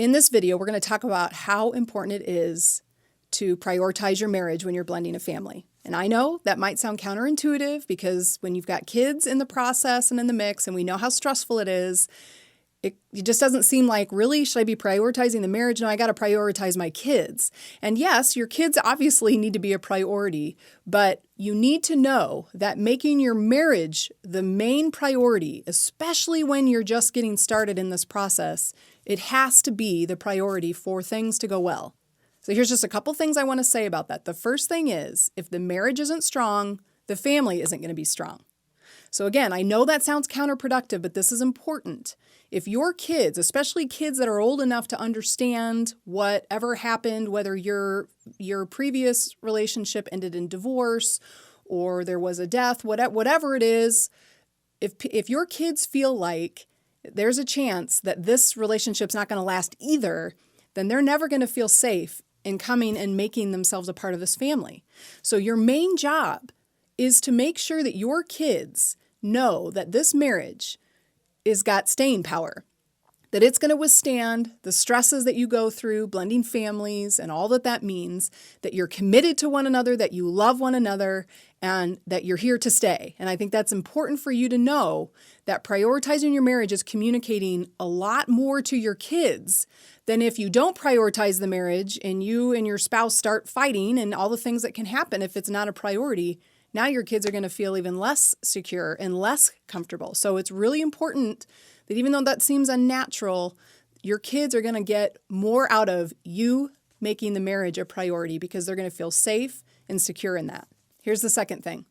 In this video, we're going to talk about how important it is to prioritize your marriage when you're blending a family. And I know that might sound counterintuitive because when you've got kids in the process and in the mix, and we know how stressful it is, it just doesn't seem like, really, should I be prioritizing the marriage? No, I got to prioritize my kids. And yes, your kids obviously need to be a priority, but you need to know that making your marriage the main priority, especially when you're just getting started in this process, it has to be the priority for things to go well. So here's just a couple things I want to say about that. The first thing is, if the marriage isn't strong, the family isn't going to be strong. So again, I know that sounds counterproductive, but this is important. If your kids, especially kids that are old enough to understand whatever happened, whether your previous relationship ended in divorce or there was a death, whatever it is, if your kids feel like there's a chance that this relationship's not going to last either, then they're never going to feel safe in coming and making themselves a part of this family. So your main job is to make sure that your kids know that this marriage is got staying power, that it's going to withstand the stresses that you go through, blending families and all that that means, that you're committed to one another, that you love one another, and that you're here to stay. And I think that's important for you to know that prioritizing your marriage is communicating a lot more to your kids than if you don't prioritize the marriage and you and your spouse start fighting and all the things that can happen if it's not a priority. Now your kids are going to feel even less secure and less comfortable. So it's really important that even though that seems unnatural, your kids are going to get more out of you making the marriage a priority because they're going to feel safe and secure in that. Here's the second thing.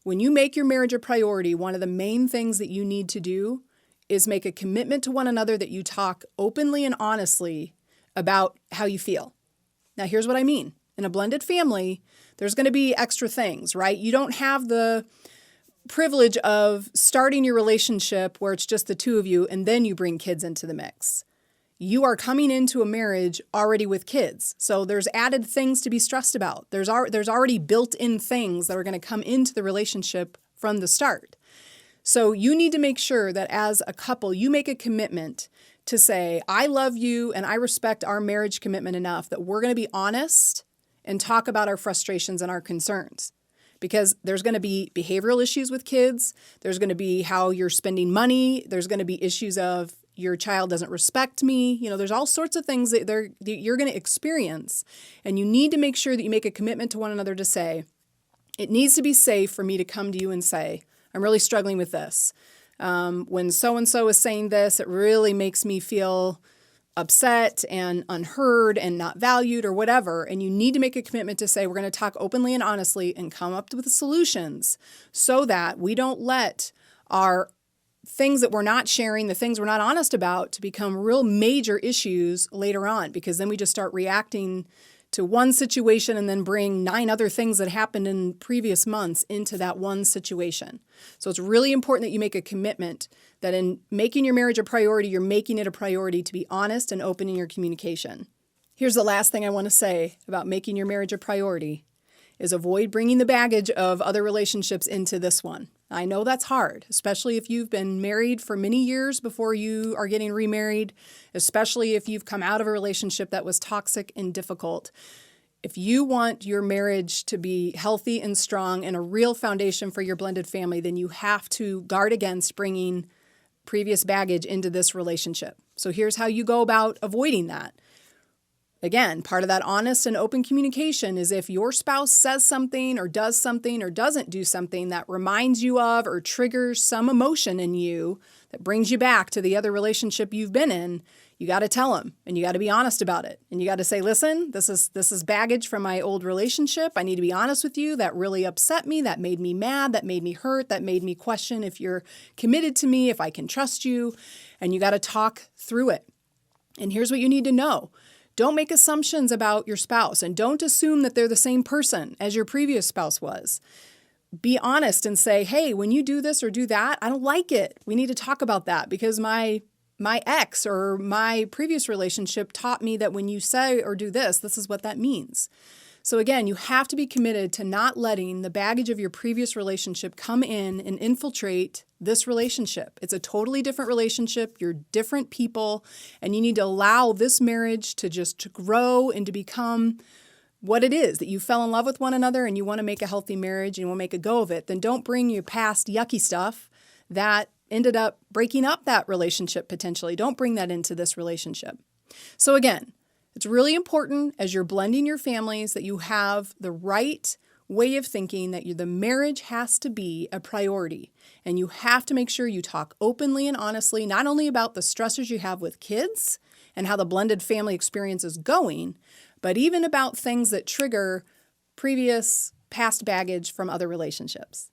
When you make your marriage a priority, one of the main things that you need to do is make a commitment to one another that you talk openly and honestly about how you feel. Now, here's what I mean. In a blended family, there's going to be extra things, right? You don't have the privilege of starting your relationship where it's just the two of you and then you bring kids into the mix. You are coming into a marriage already with kids. So there's added things to be stressed about. There's already built-in things that are going to come into the relationship from the start. So you need to make sure that as a couple, you make a commitment to say, I love you and I respect our marriage commitment enough that we're going to be honest and talk about our frustrations and our concerns. Because there's going to be behavioral issues with kids. There's going to be how you're spending money. There's going to be issues of your child doesn't respect me. You know, there's all sorts of things that you're going to experience. And you need to make sure that you make a commitment to one another to say, it needs to be safe for me to come to you and say, I'm really struggling with this. When so-and-so is saying this, it really makes me feel upset and unheard and not valued or whatever. And you need to make a commitment to say, we're going to talk openly and honestly and come up with solutions so that we don't let our things that we're not sharing, the things we're not honest about, to become real major issues later on, because then we just start reacting to one situation and then bring 9 other things that happened in previous months into that one situation. So it's really important that you make a commitment that in making your marriage a priority, you're making it a priority to be honest and open in your communication. Here's the last thing I want to say about making your marriage a priority is avoid bringing the baggage of other relationships into this one. I know that's hard, especially if you've been married for many years before you are getting remarried, especially if you've come out of a relationship that was toxic and difficult. If you want your marriage to be healthy and strong and a real foundation for your blended family, then you have to guard against bringing previous baggage into this relationship. So here's how you go about avoiding that. Again, part of that honest and open communication is if your spouse says something or doesn't do something that reminds you of or triggers some emotion in you that brings you back to the other relationship you've been in, you got to tell them and you got to be honest about it. And you got to say, listen, this is baggage from my old relationship. I need to be honest with you. That really upset me. That made me mad. That made me hurt. That made me question if you're committed to me, if I can trust you. And you got to talk through it. And here's what you need to know. Don't make assumptions about your spouse and don't assume that they're the same person as your previous spouse was. Be honest and say, hey, when you do this or do that, I don't like it. We need to talk about that because my ex or my previous relationship taught me that when you say or do this, this is what that means. So again, you have to be committed to not letting the baggage of your previous relationship come in and infiltrate this relationship. It's a totally different relationship. You're different people, and you need to allow this marriage to just grow and to become what it is, that you fell in love with one another and you want to make a healthy marriage and you want to make a go of it. Then don't bring your past yucky stuff that ended up breaking up that relationship potentially. Don't bring that into this relationship. So again, it's really important as you're blending your families that you have the right way of thinking, that the marriage has to be a priority. And you have to make sure you talk openly and honestly, not only about the stressors you have with kids and how the blended family experience is going, but even about things that trigger previous past baggage from other relationships.